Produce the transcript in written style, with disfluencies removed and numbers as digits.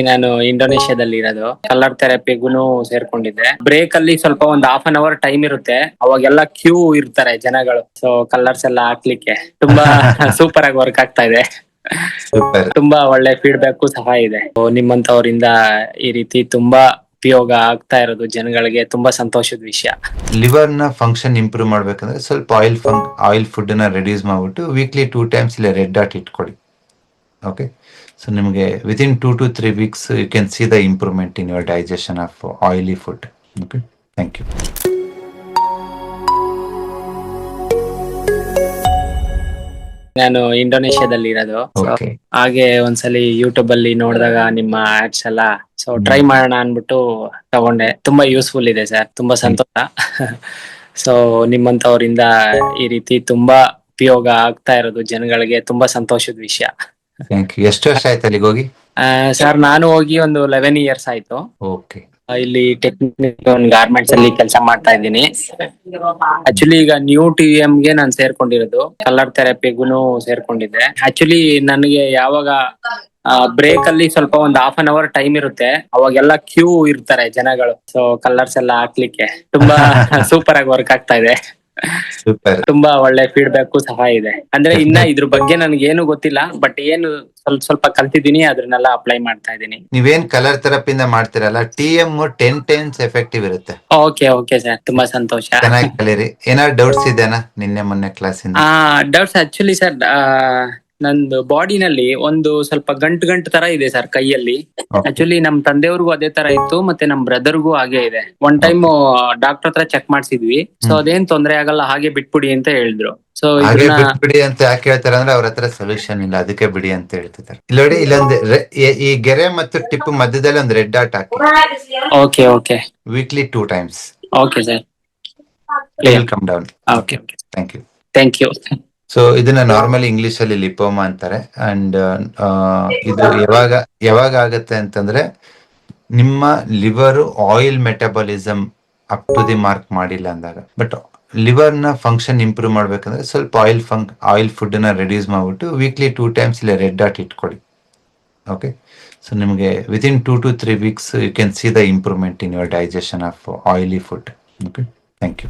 ನಾನು ಇಂಡೋನೇಷ್ಯಾದಲ್ಲಿ ಇರೋದು. ಕಲರ್ ಥೆರಪಿಗೂ ಸೇರ್ಕೊಂಡಿದ್ದೆ. ಬ್ರೇಕ್ ಅಲ್ಲಿ ಸ್ವಲ್ಪ ಒಂದು ಹಾಫ್ ಅನ್ ಅವರ್ ಟೈಮ್ ಇರುತ್ತೆ. ಅವಾಗೆಲ್ಲ ಕ್ಯೂ ಇರ್ತಾರೆ ಜನಗಳು. ಸೊ ಕಲರ್ಸ್ ಎಲ್ಲ ಹಾಕ್ಲಿಕ್ಕೆ ತುಂಬಾ ಸೂಪರ್ ಆಗಿ ವರ್ಕ್ ಆಗ್ತಾ ಇದೆ. ಸೂಪರ್. ತುಂಬಾ ಒಳ್ಳೆ ಫೀಡ್ಬ್ಯಾಕ್ ಸಹ ಇದೆ. ನಿಮ್ಮಂತವರಿಂದ ಈ ರೀತಿ ತುಂಬಾ ಉಪಯೋಗ ಆಗ್ತಾ ಇರೋದು ಜನಗಳಿಗೆ ತುಂಬಾ ಸಂತೋಷದ ವಿಷಯ. ಲಿವರ್ ನ ಫಂಕ್ಷನ್ ಇಂಪ್ರೂವ್ ಮಾಡ್ಬೇಕಂದ್ರೆ ಸ್ವಲ್ಪ ಆಯಿಲ್ ಫುಡ್ ನ ರೆಡ್ಯೂಸ್ ಮಾಡ್ಬಿಟ್ಟು ವೀಕ್ಲಿ 2 ಟೈಮ್ಸ್ ಇಲ್ಲ ರೆಡ್ ಡಾಟ್ ಇಟ್ಕೊಳ್ಳಿ. ಓಕೆ, ಸೊ ನಿಮಗೆ within 2 to 3 weeks you can see the improvement in your digestion of oily food. Okay, thank you. ನಾನು ಇಂಡೋನೇಷ್ಯಾದಲ್ಲಿ ಇರೋದು. ಓಕೆ, ಹಾಗೆ ಒಂದ್ಸಲಿ ಯೂಟ್ಯೂಬ್ ಅಲ್ಲಿ ನೋಡಿದಾಗ ನಿಮ್ಮ ಆಡ್ಸ್ ಎಲ್ಲ ಸೊ ಟ್ರೈ ಮಾಡೋಣ ಅನ್ಬಿಟ್ಟು ತಗೊಂಡೆ. ತುಂಬಾ ಯೂಸ್ಫುಲ್ ಇದೆ ಸರ್, ತುಂಬಾ ಸಂತೋಷ. ಸೊ ನಿಮ್ಮಂತವರಿಂದ ಈ ರೀತಿ ತುಂಬಾ ಉಪಯೋಗ ಆಗ್ತಾ ಇರೋದು ಜನಗಳಿಗೆ ತುಂಬಾ ಸಂತೋಷದ ವಿಷಯ. Thank you. ಎಷ್ಟು ವರ್ಷ ಆಯ್ತು ಅಲ್ಲಿಗೆ ಹೋಗಿ? ಸರ್ ನಾನು ಹೋಗಿ ಒಂದು 11 years ಆಯ್ತು. ಓಕೆ, ಇಲ್ಲಿ ಟೆಕ್ನಿಕಲ್ ಗಾರ್ಮೆಂಟ್ಸ್ ಅಲ್ಲಿ ಕೆಲಸ ಮಾಡ್ತಾ ಇದ್ದೀನಿ. ಆಕ್ಚುಲಿ ಈಗ ನ್ಯೂ TVM ಗೆ ನಾನು ಸೇರ್ಕೊಂಡಿರೋದು. ಕಲರ್ ಥೆರಪಿಗೂ ಸೇರ್ಕೊಂಡಿದ್ದೆ. ಆಕ್ಚುಲಿ ನನಗೆ ಯಾವಾಗ ಬ್ರೇಕ್ ಅಲ್ಲಿ ಸ್ವಲ್ಪ ಒಂದು ಹಾಫ್ ಅನ್ ಅವರ್ ಟೈಮ್ ಇರುತ್ತೆ. ಅವಾಗೆಲ್ಲ ಕ್ಯೂ ಇರ್ತಾರೆ ಜನಗಳು. ಸೊ ಕಲರ್ಸ್ ಎಲ್ಲ ಹಾಕ್ಲಿಕ್ಕೆ ತುಂಬಾ ಸೂಪರ್ ಆಗಿ ವರ್ಕ್ ಆಗ್ತಾ ಇದೆ. ಸೂಪರ್. ತುಂಬಾ ಒಳ್ಳೆ ಫೀಡ್ಬ್ಯಾಕ್ ಸಹ ಇದೆ. ಅಂದ್ರೆ ಇನ್ನ ಇದ್ರ ಬಗ್ಗೆ ನನ್ಗೆ ಏನು ಗೊತ್ತಿಲ್ಲ, ಬಟ್ ಏನು ಸ್ವಲ್ಪ ಕಲ್ತಿದ್ದೀನಿ, ಅದನ್ನೆಲ್ಲ ಅಪ್ಲೈ ಮಾಡ್ತಾ ಇದ್ದೀನಿ. ನೀವೇನ್ ಕಲರ್ ಥೆರಪಿಯಿಂದ ಮಾಡ್ತಿರಲ್ಲ, TM 10 times ಎಫೆಕ್ಟಿವ್ ಇರುತ್ತೆ. ಓಕೆ ಸರ್, ತುಂಬಾ ಸಂತೋಷ. ಚೆನ್ನಾಗಿ ಕಲೀರಿ. ಏನಾದ್ರು ಡೌಟ್ಸ್ ಇದೆನಾ ನಿನ್ನೆ ಮೊನ್ನೆ ಕ್ಲಾಸಿಂದ? ಡೌಟ್ಸ್ ಆಕ್ಚುಲಿ ಸರ್, ನಂದು ಬಾಡಿನಲ್ಲಿ ಒಂದು ಸ್ವಲ್ಪ ಗಂಟು ತರ ಇದೆ ಸರ್ ಕೈಯಲ್ಲಿ. ಆಕ್ಚುಲಿ ನಮ್ ತಂದೆಯವ್ರಿಗೂ ಅದೇ ತರ ಇತ್ತು, ಮತ್ತೆ ನಮ್ ಬ್ರದರ್ಗೂ ಹಾಗೆ ಇದೆ. ಒನ್ ಟೈಮ್ ಡಾಕ್ಟರ್ ಹತ್ರ ಚೆಕ್ ಮಾಡ್ಸಿದ್ವಿ. ಸೊ ಅದೇನ್ ತೊಂದ್ರೆ ಆಗಲ್ಲ, ಹಾಗೆ ಬಿಟ್ಬಿಡಿ ಅಂತ ಹೇಳಿದ್ರು. ಸೊ ಹಾಗೆ ಬಿಡಿ ಅಂತ ಯಾಕೆ ಹೇಳ್ತಾರೆ ಅಂದ್ರೆ ಅವ್ರ ಹತ್ರ ಸೊಲ್ಯೂಷನ್ ಇಲ್ಲ, ಅದಕ್ಕೆ ಬಿಡಿ ಅಂತ ಹೇಳ್ತಿದ್ದಾರೆ. ಇಲ್ಲ ನೋಡಿ, ಇಲ್ಲೊಂದು ಈ ಗೆರೆ ಮತ್ತು ಟಿಪ್ ಮಧ್ಯದಲ್ಲಿ ಒಂದು ರೆಡ್ ಡಾಟ್ ಹಾಕಿ. Okay weekly 2 times. Okay sir, come down. Okay thank you. You. So ಇದನ್ನ ನಾರ್ಮಲಿ ಇಂಗ್ಲಿಷ್ ಅಲ್ಲಿ ಲಿಪೋಮಾ ಅಂತಾರೆ. ಅಂಡ್ ಇದು ಯಾವಾಗ ಆಗತ್ತೆ ಅಂತಂದ್ರೆ ನಿಮ್ಮ liver oil metabolism up to the mark ಮಾಡಿಲ್ಲ ಅಂದಾಗ. ಬಟ್ ಲಿವರ್ ನ ಫಂಕ್ಷನ್ ಇಂಪ್ರೂವ್ ಮಾಡ್ಬೇಕಂದ್ರೆ ಸ್ವಲ್ಪ ಆಯಿಲ್ ಫುಡ್ ನ ರೆಡ್ಯೂಸ್ ಮಾಡ್ಬಿಟ್ಟು ವೀಕ್ಲಿ 2 times ಇಲ್ಲ ರೆಡ್ ಡಾಟ್ ಇಟ್ಕೊಳ್ಳಿ. ಓಕೆ, ಸೊ ನಿಮಗೆ within 2 to 3 weeks you can see the improvement in your digestion of oily food. Okay, thank you.